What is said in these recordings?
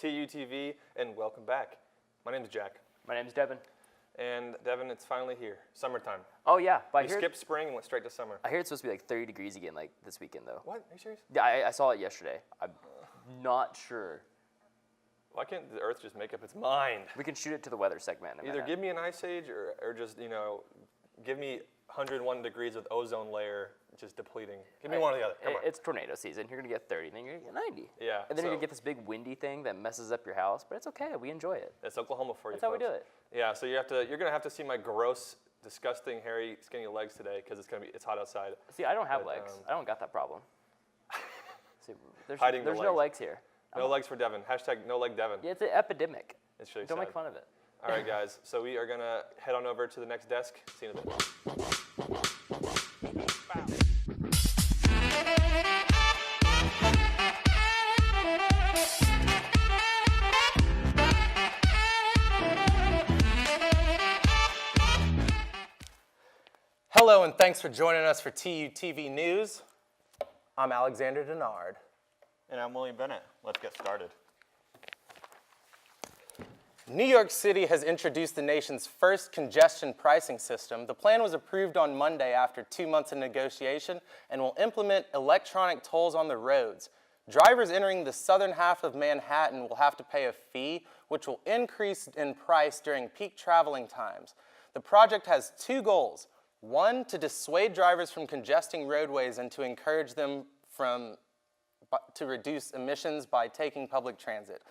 TUTV, and welcome back. My name is Jack. My name is Devin. And Devin, it's finally here. Summertime. Oh yeah, but we skipped spring and went straight to summer. I hear it's supposed to be like 30 degrees again, like this weekend though. What? Are you serious? Yeah, I saw it yesterday. I'm not sure. Why can't the Earth just make up its mind? We can shoot it to the weather segment in a Either minute. give me an ice age or just, give me 101 degrees with ozone layer just depleting. Give me one or the other. Come on. It's tornado season. You're going to get 30, then you're going to get 90. Yeah. And then you're going to get this big windy thing that messes up your house, but it's okay. We enjoy it. It's Oklahoma for you, That's how we do it. Yeah, so you're going to have to see my gross, disgusting, hairy, skinny legs today because it's hot outside. See, I don't have legs. I don't got that problem. See, there's no no legs here. No legs for Devin. Hashtag no leg Devin. Yeah, it's an epidemic. It's really Don't sad. make fun of it. All right, guys. So we are going to head on over to the next desk. See you in a bit. Hello, and thanks for joining us for TUTV News. I'm Alexander Denard. And I'm William Bennett. Let's get started. New York City has introduced the nation's first congestion pricing system. The plan was approved on Monday after 2 months of negotiation and will implement electronic tolls on the roads. Drivers entering the southern half of Manhattan will have to pay a fee, which will increase in price during peak traveling times. The project has two goals. One, to dissuade drivers from congesting roadways and to encourage them to reduce emissions by taking public transit.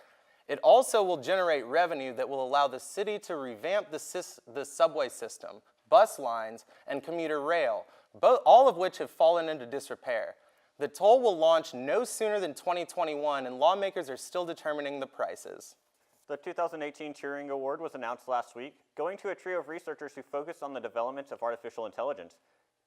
It also will generate revenue that will allow the city to revamp the subway system, bus lines, and commuter rail, all of which have fallen into disrepair. The toll will launch no sooner than 2021, and lawmakers are still determining the prices. The 2018 Turing Award was announced last week, going to a trio of researchers who focused on the development of artificial intelligence.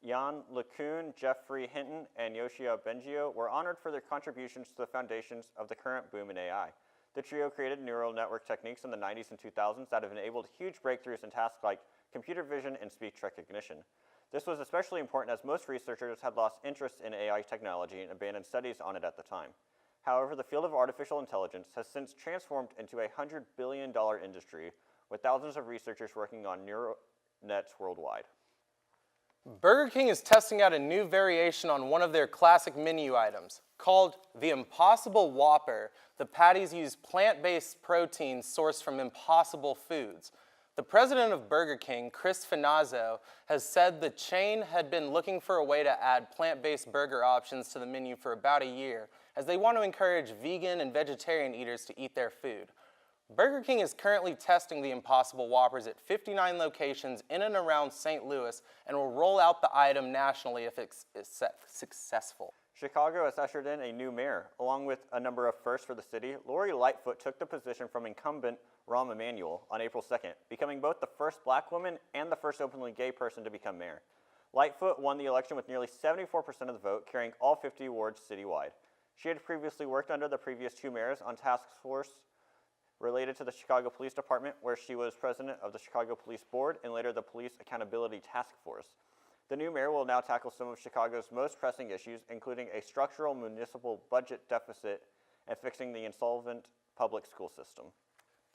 Jan LeCun, Jeffrey Hinton, and Yoshia Bengio were honored for their contributions to the foundations of the current boom in AI. The trio created neural network techniques in the 90s and 2000s that have enabled huge breakthroughs in tasks like computer vision and speech recognition. This was especially important as most researchers had lost interest in AI technology and abandoned studies on it at the time. However, the field of artificial intelligence has since transformed into a $100 billion industry, with thousands of researchers working on neural nets worldwide. Burger King is testing out a new variation on one of their classic menu items. Called the Impossible Whopper, the patties use plant-based proteins sourced from impossible foods. The president of Burger King, Chris Finazzo, has said the chain had been looking for a way to add plant-based burger options to the menu for about a year, as they want to encourage vegan and vegetarian eaters to eat their food. Burger King is currently testing the Impossible Whoppers at 59 locations in and around St. Louis and will roll out the item nationally if it's successful. Chicago has ushered in a new mayor. Along with a number of firsts for the city, Lori Lightfoot took the position from incumbent Rahm Emanuel on April 2nd, becoming both the first black woman and the first openly gay person to become mayor. Lightfoot won the election with nearly 74% of the vote, carrying all 50 wards citywide. She had previously worked under the previous two mayors on task force related to the Chicago Police Department, where she was president of the Chicago Police Board and later the Police Accountability Task Force. The new mayor will now tackle some of Chicago's most pressing issues, including a structural municipal budget deficit and fixing the insolvent public school system.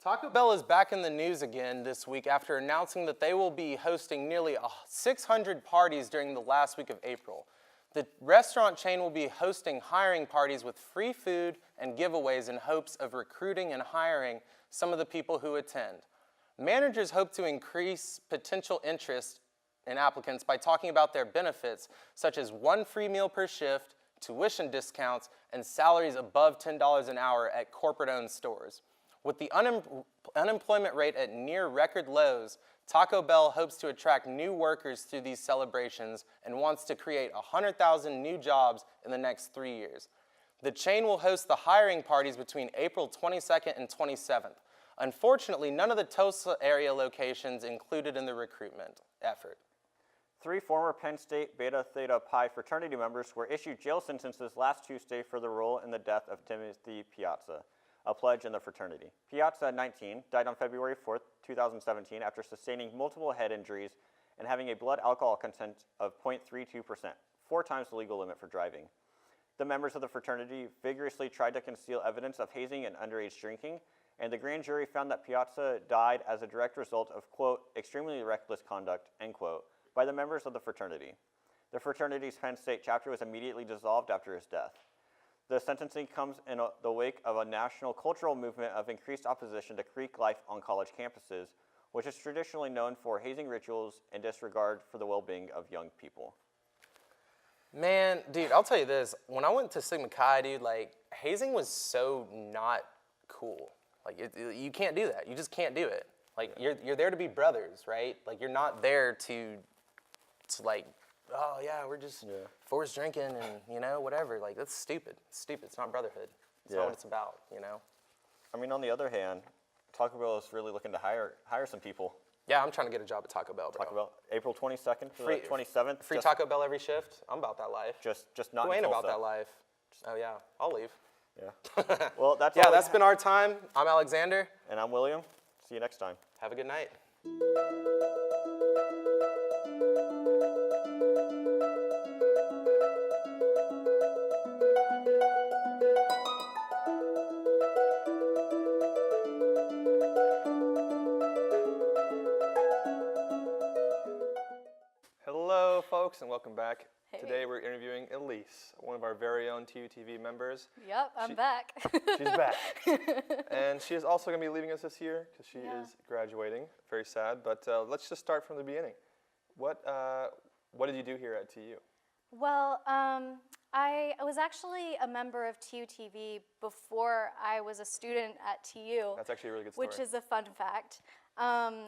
Taco Bell is back in the news again this week after announcing that they will be hosting nearly 600 parties during the last week of April. The restaurant chain will be hosting hiring parties with free food and giveaways in hopes of recruiting and hiring some of the people who attend. Managers hope to increase potential interest in applicants by talking about their benefits, such as one free meal per shift, tuition discounts, and salaries above $10 an hour at corporate-owned stores. With the unemployment rate at near record lows, Taco Bell hopes to attract new workers through these celebrations and wants to create 100,000 new jobs in the next 3 years. The chain will host the hiring parties between April 22nd and 27th. Unfortunately, none of the Tulsa area locations included in the recruitment effort. 3 former Penn State Beta Theta Pi fraternity members were issued jail sentences last Tuesday for their role in the death of Timothy Piazza, a pledge in the fraternity. Piazza, 19, died on February 4, 2017 after sustaining multiple head injuries and having a blood alcohol content of 0.32%, 4 times the legal limit for driving. The members of the fraternity vigorously tried to conceal evidence of hazing and underage drinking, and the grand jury found that Piazza died as a direct result of, quote, extremely reckless conduct, end quote, by the members of the fraternity. The fraternity's Penn State chapter was immediately dissolved after his death. The sentencing comes in the wake of a national cultural movement of increased opposition to Greek life on college campuses, which is traditionally known for hazing rituals and disregard for the well-being of young people. Man, dude, I'll tell you this. When I went to Sigma Chi, dude, like, hazing was so not cool. Like, you can't do that. You just can't do it. Like, you're there to be brothers, right? Like, you're not there to like, oh, yeah, we're just forced drinking and, you know, whatever. Like, that's stupid. It's stupid. It's not brotherhood. It's not what it's about, you know? I mean, on the other hand, Taco Bell is really looking to hire some people. Yeah, I'm trying to get a job at Taco Bell, bro. Taco Bell, April 22nd to the 27th. Free Taco Bell every shift. I'm about that life. Just not Who in ain't Tulsa. about that life? Oh, yeah, I'll leave. Yeah. Well, that's Yeah, all that's been our time. I'm Alexander. And I'm William. See you next time. Have a good night. Hello, folks, and welcome back. Hey. Today we're interviewing Elise, one of our very own TUTV members. Yep, I'm back. She's back. And she is also going to be leaving us this year because she is graduating. Very sad, but let's just start from the beginning. What did you do here at TU? Well, I was actually a member of TUTV before I was a student at TU. That's actually a really good story. Which is a fun fact.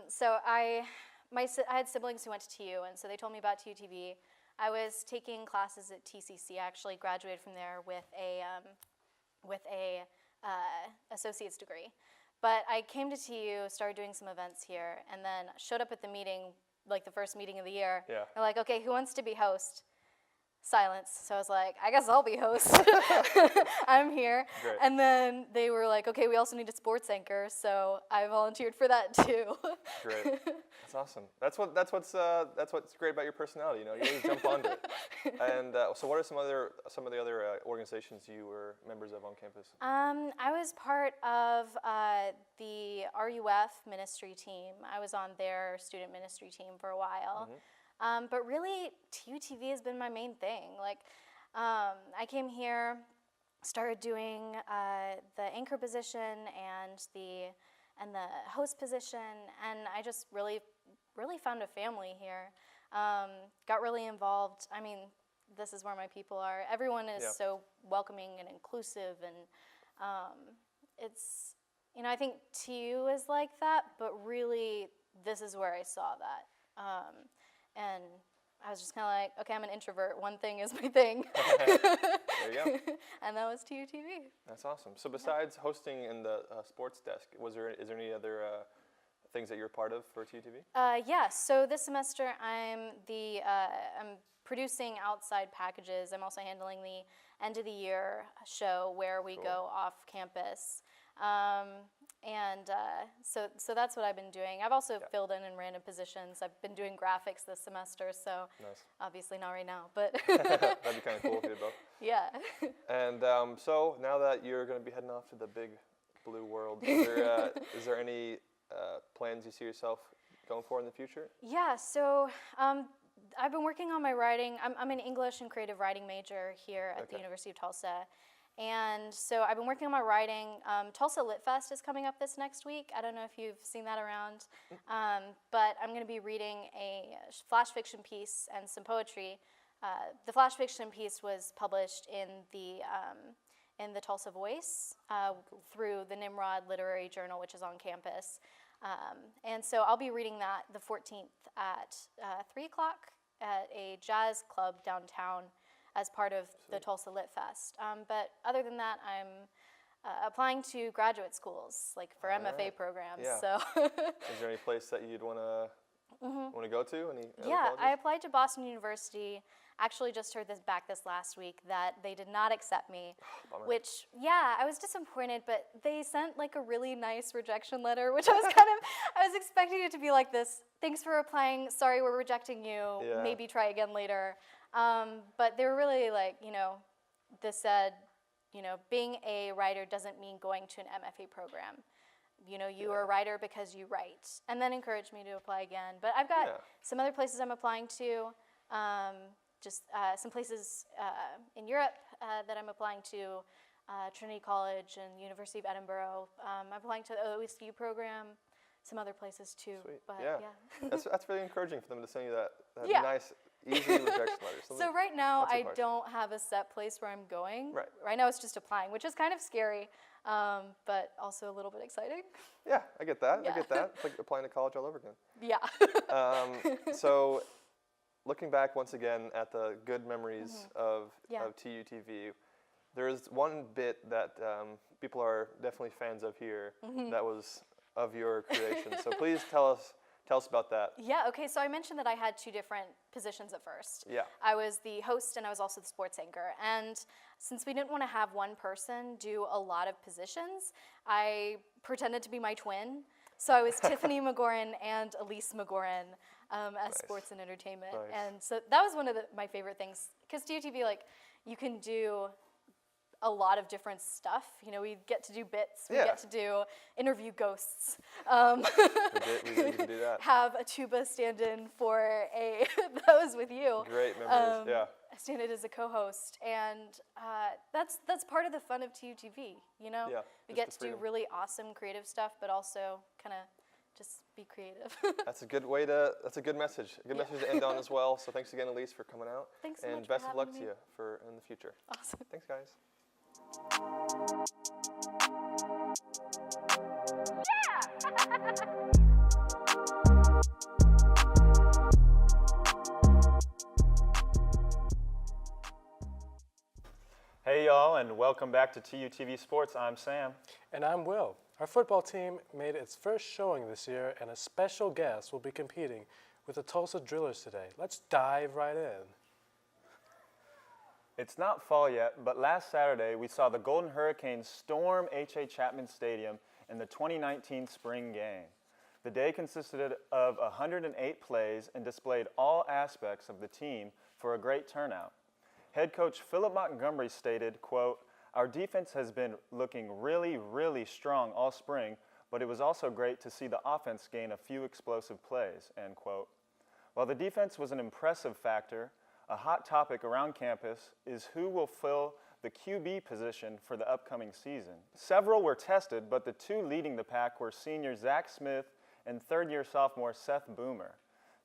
So I had siblings who went to TU, and so they told me about TUTV. I was taking classes at TCC. I actually graduated from there with a associate's degree. But I came to TU, started doing some events here, and then showed up at the meeting, like the first meeting of the year. Yeah. They're like, okay, who wants to be host? Silence. So I was like, I guess I'll be host. I'm here. Great. And then they were like, okay, we also need a sports anchor, so I volunteered for that too. Great. That's awesome. That's what's great about your personality. You know, you always jump onto it. And so, what are some of the other organizations you were members of on campus? I was part of the RUF ministry team. I was on their student ministry team for a while. Mm-hmm. But really, TUTV has been my main thing. Like, I came here, started doing the anchor position and the host position, and I just really found a family here. Got really involved. I mean, this is where my people are. Everyone is so welcoming and inclusive, and it's, you know, I think TU is like that, but really, this is where I saw that. And I was just kind of like, okay, I'm an introvert. One thing is my thing. There you go. And that was TUTV. That's awesome. So besides hosting in the sports desk, is there any other things that you're part of for TUTV? Yeah, so this semester I'm producing outside packages. I'm also handling the end of the year show where we go off campus. So that's what I've been doing. I've also filled in random positions. I've been doing graphics this semester, so obviously not right now, but That'd be kind of cool if you did both. yeah. And so now that you're going to be heading off to the big blue world, is there any plans you see yourself going for in the future? Yeah, so I've been working on my writing. I'm an English and creative writing major here at the University of Tulsa. And so I've been working on my writing. Tulsa Lit Fest is coming up this next week. I don't know if you've seen that around, but I'm going to be reading a flash fiction piece and some poetry. The flash fiction piece was published in in the Tulsa Voice through the Nimrod Literary Journal, which is on campus. And so I'll be reading that the 14th at 3 o'clock at a jazz club downtown as part of the Tulsa Lit Fest. But other than that, I'm applying to graduate schools, like for MFA programs. Yeah. So. Is there any place that you'd want to go to? Any other Yeah, colleges? I applied to Boston University. Actually, just heard this last week that they did not accept me. Bummer. Which, yeah, I was disappointed, but they sent like a really nice rejection letter, which I was I was expecting it to be like this. Thanks for applying. Sorry, we're rejecting you. Yeah. Maybe try again later. But they were really like, this said, being a writer doesn't mean going to an MFA program. You are a writer because you write, and then encouraged me to apply again. But I've got some other places I'm applying to, some places in Europe that I'm applying to, Trinity College and University of Edinburgh. I'm applying to the OSU program, some other places too. Sweet. But Yeah. That's really encouraging for them to send you that Yeah. nice, easy rejection letter. So right now, not too I harsh. don't have a set place where I'm going. Right. Right now, it's just applying, which is kind of scary, but also a little bit exciting. Yeah, I get that. Yeah. I get that. It's like applying to college all over again. Yeah. So, looking back once again at the good memories of Yeah. TUTV, there is one bit that people are definitely fans of here that was of your creation. So please tell us about that. Yeah, okay, so I mentioned that I had two different positions at first. Yeah. I was the host and I was also the sports anchor. And since we didn't want to have one person do a lot of positions, I pretended to be my twin. So I was Tiffany McGouran and Elise McGouran as sports and entertainment. Nice. And so that was one of my favorite things. Because TUTV, you can do a lot of different stuff. We get to do bits. We get to do interview ghosts. We can do that. Have a tuba stand-in for that was with you. Great memories. Yeah. I stand in as a co-host, and that's part of the fun of TUTV. Yeah, We just get the to do freedom. really awesome creative stuff, but also kind of just be creative. That's a good message. A good message to end on as well. So thanks again, Elise, for coming out. Thanks so and much for best of luck having to me. you in the future. Awesome. Thanks, guys. Hey y'all, and welcome back to TUTV Sports. I'm Sam. And I'm Will. Our football team made its first showing this year, and a special guest will be competing with the Tulsa Drillers today. Let's dive right in. It's not fall yet, but last Saturday we saw the Golden Hurricanes storm H.A. Chapman Stadium in the 2019 spring game. The day consisted of 108 plays and displayed all aspects of the team for a great turnout. Head coach Philip Montgomery stated, quote, "Our defense has been looking really, really strong all spring, but it was also great to see the offense gain a few explosive plays," end quote. While the defense was an impressive factor, a hot topic around campus is who will fill the QB position for the upcoming season. Several were tested, but the two leading the pack were senior Zach Smith and third-year sophomore Seth Boomer.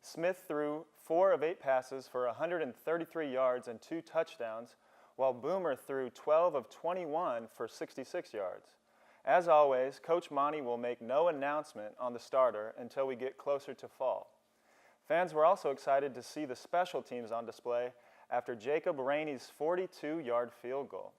Smith threw 4 of 8 passes for 133 yards and 2 touchdowns, while Boomer threw 12 of 21 for 66 yards. As always, Coach Monty will make no announcement on the starter until we get closer to fall. Fans were also excited to see the special teams on display after Jacob Rainey's 42-yard field goal.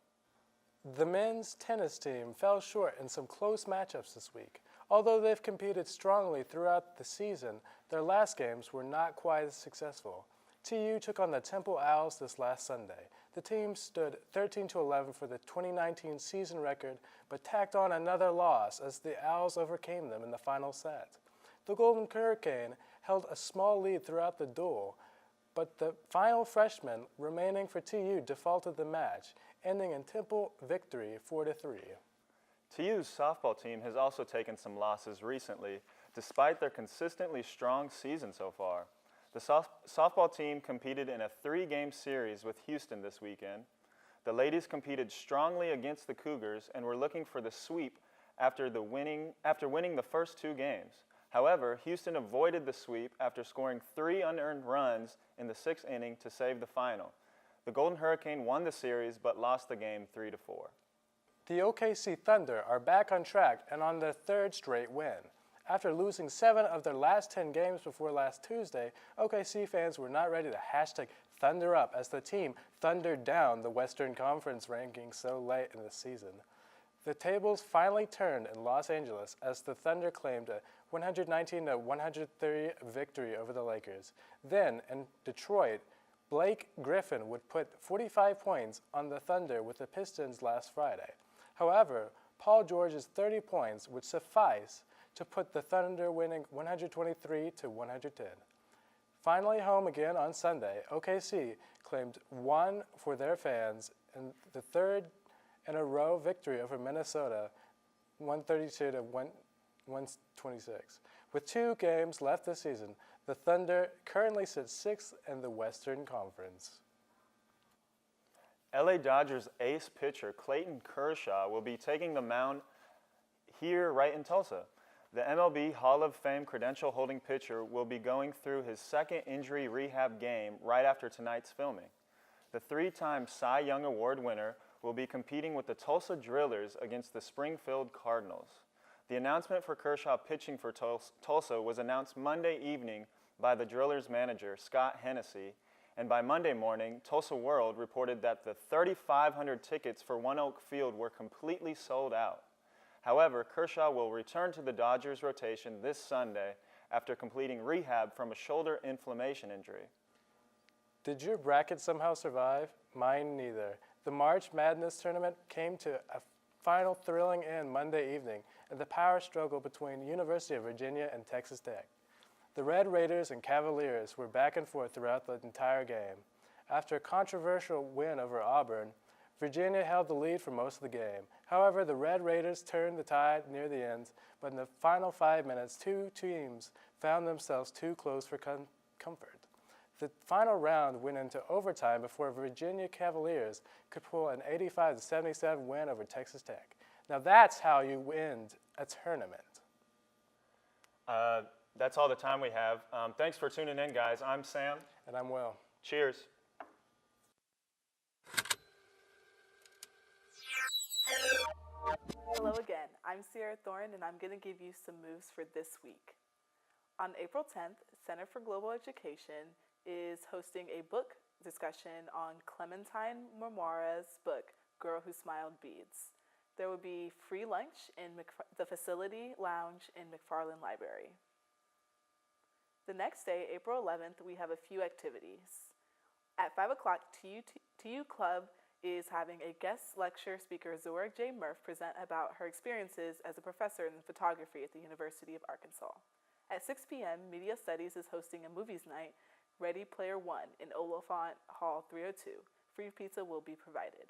The men's tennis team fell short in some close matchups this week. Although they've competed strongly throughout the season, their last games were not quite as successful. TU took on the Temple Owls this last Sunday. The team stood 13-11 for the 2019 season record, but tacked on another loss as the Owls overcame them in the final set. The Golden Hurricane held a small lead throughout the duel, but the final freshman remaining for TU defaulted the match, ending in Temple victory 4-3. TU's softball team has also taken some losses recently, despite their consistently strong season so far. The softball team competed in a 3-game series with Houston this weekend. The ladies competed strongly against the Cougars and were looking for the sweep after winning the first 2 games. However, Houston avoided the sweep after scoring 3 unearned runs in the 6th inning to save the final. The Golden Hurricane won the series but lost the game 3-4. The OKC Thunder are back on track and on their third straight win. After losing 7 of their last 10 games before last Tuesday, OKC fans were not ready to hashtag Thunder up as the team thundered down the Western Conference rankings so late in the season. The tables finally turned in Los Angeles as the Thunder claimed a 119-130 victory over the Lakers. Then, in Detroit, Blake Griffin would put 45 points on the Thunder with the Pistons last Friday. However, Paul George's 30 points would suffice to put the Thunder winning 123-110. Finally home again on Sunday, OKC claimed one for their fans in the third in a row victory over Minnesota, 132-126. With 2 games left this season, the Thunder currently sit 6th in the Western Conference. LA Dodgers ace pitcher Clayton Kershaw will be taking the mound here right in Tulsa. The MLB Hall of Fame credential-holding pitcher will be going through his second injury rehab game right after tonight's filming. The 3-time Cy Young Award winner will be competing with the Tulsa Drillers against the Springfield Cardinals. The announcement for Kershaw pitching for Tulsa was announced Monday evening by the Drillers manager, Scott Hennessy, and by Monday morning, Tulsa World reported that the 3,500 tickets for One Oak Field were completely sold out. However, Kershaw will return to the Dodgers rotation this Sunday after completing rehab from a shoulder inflammation injury. Did your bracket somehow survive? Mine neither. The March Madness tournament came to a final thrilling end Monday evening in the power struggle between University of Virginia and Texas Tech. The Red Raiders and Cavaliers were back and forth throughout the entire game. After a controversial win over Auburn, Virginia held the lead for most of the game. However, the Red Raiders turned the tide near the end, but in the final 5 minutes, 2 teams found themselves too close for comfort. The final round went into overtime before Virginia Cavaliers could pull an 85-77 win over Texas Tech. Now that's how you end a tournament. That's all the time we have. Thanks for tuning in, guys. I'm Sam. And I'm Will. Cheers. Hello again, I'm Sierra Thorne and I'm going to give you some moves for this week. On April 10th, Center for Global Education is hosting a book discussion on Clementine Marmora's book, Girl Who Smiled Beads. There will be free lunch in the Facility Lounge in McFarland Library. The next day, April 11th, we have a few activities. At 5 o'clock, TU Club is having a guest lecture speaker, Zora J. Murph, present about her experiences as a professor in photography at the University of Arkansas. At 6 p.m., Media Studies is hosting a movies night, Ready Player One, in Oliphant Hall 302. Free pizza will be provided.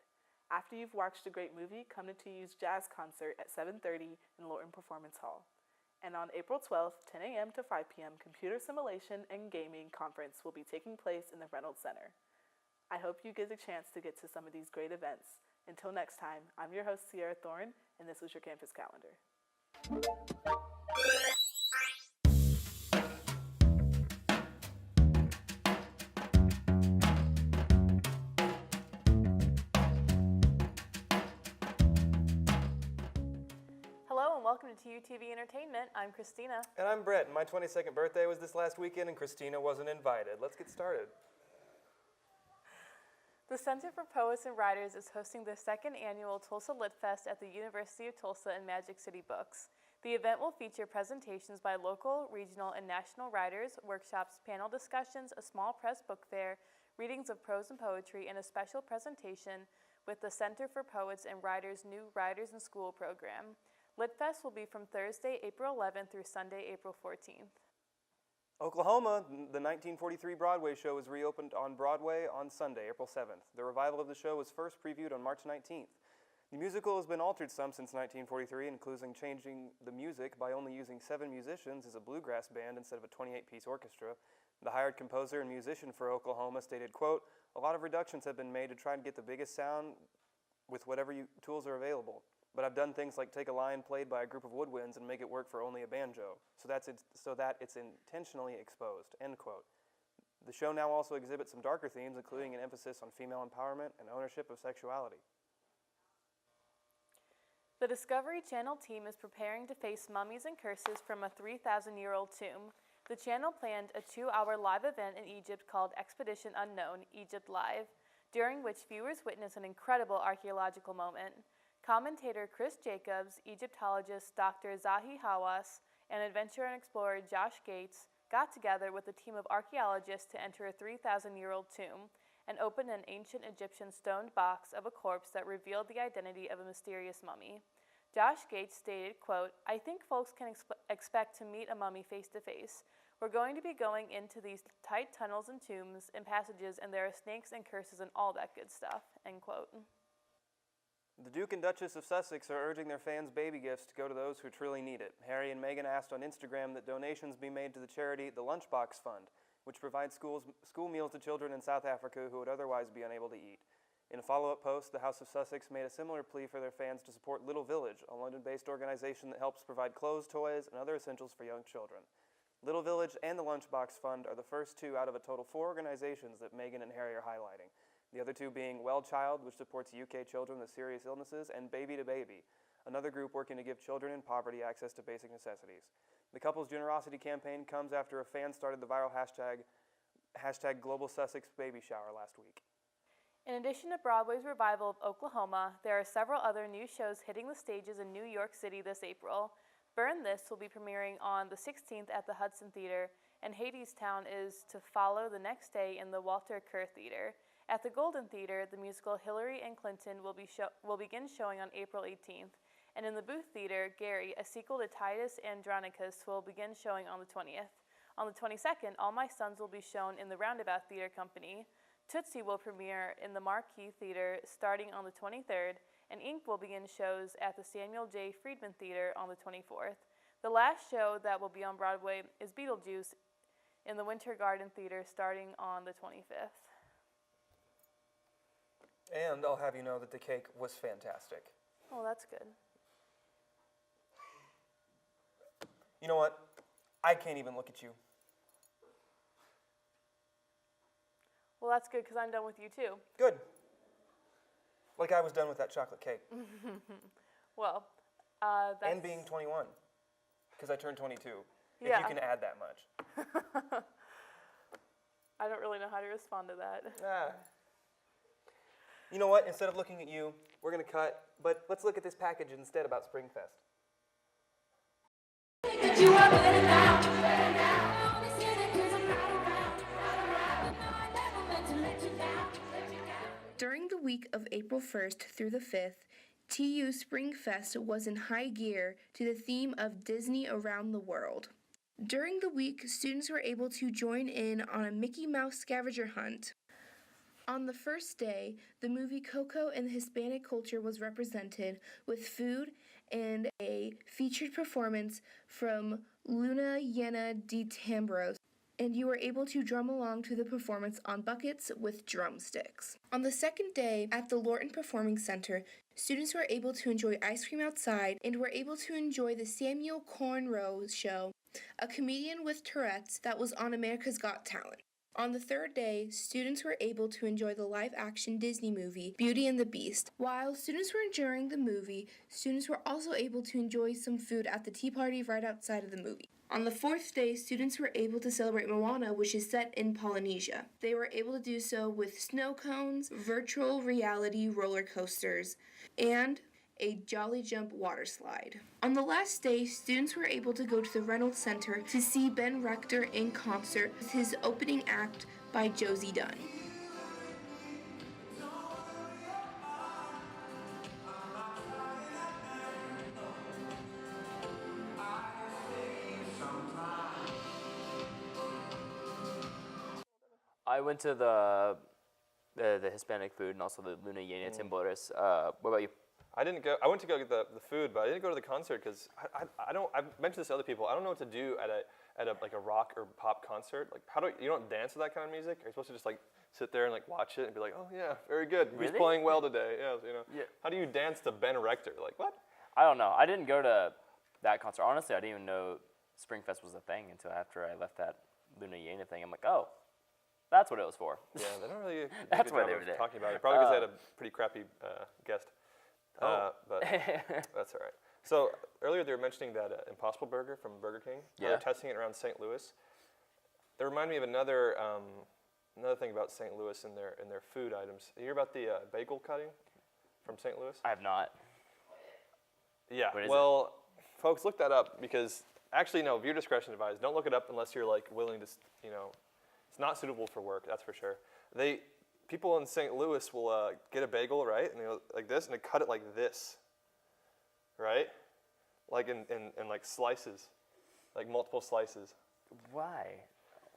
After you've watched a great movie, come to TU's jazz concert at 7:30 in Lorton Performance Hall. And on April 12th, 10 a.m. to 5 p.m., Computer Simulation and Gaming Conference will be taking place in the Reynolds Center. I hope you get a chance to get to some of these great events. Until next time, I'm your host, Sierra Thorne, and this was your campus calendar. Hello and welcome to TUTV Entertainment. I'm Christina. And I'm Brett. My 22nd birthday was this last weekend and Christina wasn't invited. Let's get started. The Center for Poets and Writers is hosting the second annual Tulsa Lit Fest at the University of Tulsa and Magic City Books. The event will feature presentations by local, regional, and national writers, workshops, panel discussions, a small press book fair, readings of prose and poetry, and a special presentation with the Center for Poets and Writers' new Writers in School program. Lit Fest will be from Thursday, April 11th through Sunday, April 14th. Oklahoma, the 1943 Broadway show is reopened on Broadway on Sunday, April 7th. The revival of the show was first previewed on March 19th. The musical has been altered some since 1943, including changing the music by only using 7 musicians as a bluegrass band instead of a 28-piece orchestra. The hired composer and musician for Oklahoma stated, quote, "A lot of reductions have been made to try and get the biggest sound with whatever tools are available. But I've done things like take a line played by a group of woodwinds and make it work for only a banjo, so that it's intentionally exposed," end quote. The show now also exhibits some darker themes, including an emphasis on female empowerment and ownership of sexuality. The Discovery Channel team is preparing to face mummies and curses from a 3,000-year-old tomb. The channel planned a 2-hour live event in Egypt called Expedition Unknown, Egypt Live, during which viewers witness an incredible archaeological moment. Commentator Chris Jacobs, Egyptologist Dr. Zahi Hawass, and adventurer and explorer Josh Gates got together with a team of archaeologists to enter a 3,000-year-old tomb and open an ancient Egyptian stoned box of a corpse that revealed the identity of a mysterious mummy. Josh Gates stated, quote, "I think folks can expect to meet a mummy face to face. We're going to be going into these tight tunnels and tombs and passages, and there are snakes and curses and all that good stuff," end quote. The Duke and Duchess of Sussex are urging their fans' baby gifts to go to those who truly need it. Harry and Meghan asked on Instagram that donations be made to the charity The Lunchbox Fund, which provides school meals to children in South Africa who would otherwise be unable to eat. In a follow-up post, the House of Sussex made a similar plea for their fans to support Little Village, a London-based organization that helps provide clothes, toys, and other essentials for young children. Little Village and the Lunchbox Fund are the first two out of a total 4 organizations that Meghan and Harry are highlighting. The other two being Well Child, which supports UK children with serious illnesses, and Baby to Baby, another group working to give children in poverty access to basic necessities. The couple's generosity campaign comes after a fan started the viral hashtag Global Sussex Baby Shower last week. In addition to Broadway's revival of Oklahoma, there are several other new shows hitting the stages in New York City this April. Burn This will be premiering on the 16th at the Hudson Theater, and Hadestown is to follow the next day in the Walter Kerr Theater. At the Golden Theater, the musical Hillary and Clinton will begin showing on April 18th, and in the Booth Theater, Gary, a sequel to Titus Andronicus, will begin showing on the 20th. On the 22nd, All My Sons will be shown in the Roundabout Theater Company. Tootsie will premiere in the Marquee Theater starting on the 23rd, and Ink will begin shows at the Samuel J. Friedman Theater on the 24th. The last show that will be on Broadway is Beetlejuice in the Winter Garden Theater starting on the 25th. And I'll have you know that the cake was fantastic. Oh, that's good. You know what? I can't even look at you. Well, that's good because I'm done with you too. Good. Like I was done with that chocolate cake. Well, that's... And being 21, because I turned 22, Yeah. if you can add that much. I don't really know how to respond to that. You know what? Instead of looking at you, we're going to cut, but let's look at this package instead about Springfest. During the week of April 1st through the 5th, TU Springfest was in high gear to the theme of Disney Around the World. During the week, students were able to join in on a Mickey Mouse scavenger hunt. On the first day, the movie Coco and the Hispanic culture was represented with food and a featured performance from Luna Llena de Tambros, and you were able to drum along to the performance on buckets with drumsticks. On the second day, at the Lorton Performing Center, students were able to enjoy ice cream outside and were able to enjoy the Samuel Cornrow Show, a comedian with Tourette's that was on America's Got Talent. On the third day, students were able to enjoy the live-action Disney movie, Beauty and the Beast. While students were enjoying the movie, students were also able to enjoy some food at the tea party right outside of the movie. On the fourth day, students were able to celebrate Moana, which is set in Polynesia. They were able to do so with snow cones, virtual reality roller coasters, and a Jolly Jump water slide. On the last day, students were able to go to the Reynolds Center to see Ben Rector in concert with his opening act by Josie Dunn. I went to the Hispanic food and also the Luna Llena Tambores. What about you? I didn't go. I went to go get the food, but I didn't go to the concert because I don't. I've mentioned this to other people. I don't know what to do at a like a rock or pop concert. Like you don't dance to that kind of music? Are you supposed to just like sit there and like watch it and be like, oh yeah, very good. Really? He's playing well today. Yeah, you know. Yeah. How do you dance to Ben Rector? Like what? I don't know. I didn't go to that concert. Honestly, I didn't even know Springfest was a thing until after I left that Luna Llena thing. I'm like, oh, that's what it was for. Yeah, they don't really. That's why they were were there. talking about it. Probably because they had a pretty crappy guest. But that's all right. So earlier they were mentioning that Impossible Burger from Burger King. Yeah. They're testing it around St. Louis. That reminded me of another thing about St. Louis and their food items. You hear about the bagel cutting from St. Louis? I have not. Yeah. What is Well, folks, look that up because actually, no, viewer discretion advised. Don't look it up unless you're like willing to, it's not suitable for work. That's for sure. People in St. Louis will get a bagel, right, and they go like this, and they cut it like this, right, like in like slices, like multiple slices. Why?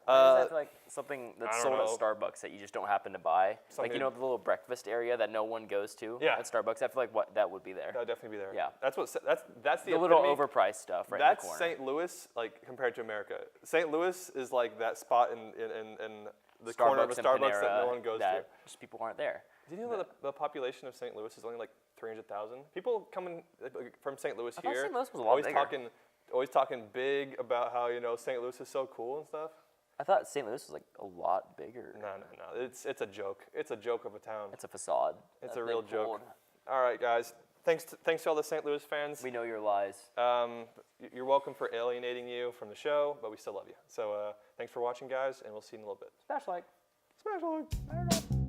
Why is that like something I that's don't sold at know. Starbucks that you just don't happen to buy? Something- Like, the little breakfast area that no one goes to Yeah. at Starbucks? I feel like that would be there. That would definitely be there. Yeah. That's the The little epitome. overpriced stuff right That's in the corner. St. Louis, like compared to America. St. Louis is like that spot in the Starbucks corner of a and Starbucks that Panera no one goes to. that just people aren't there. Did you know the population of St. Louis is only like 300,000? People coming from St. Louis I thought here St. Louis was a lot always bigger. always talking big about how St. Louis is so cool and stuff. I thought St. Louis was like a lot bigger. No. It's a joke. It's a joke of a town. It's a facade. It's that a real they joke. pulled. All right, guys. Thanks to all the St. Louis fans. We know your lies. You're welcome for alienating you from the show, but we still love you. So thanks for watching, guys, and we'll see you in a little bit. Smash like. Smash like.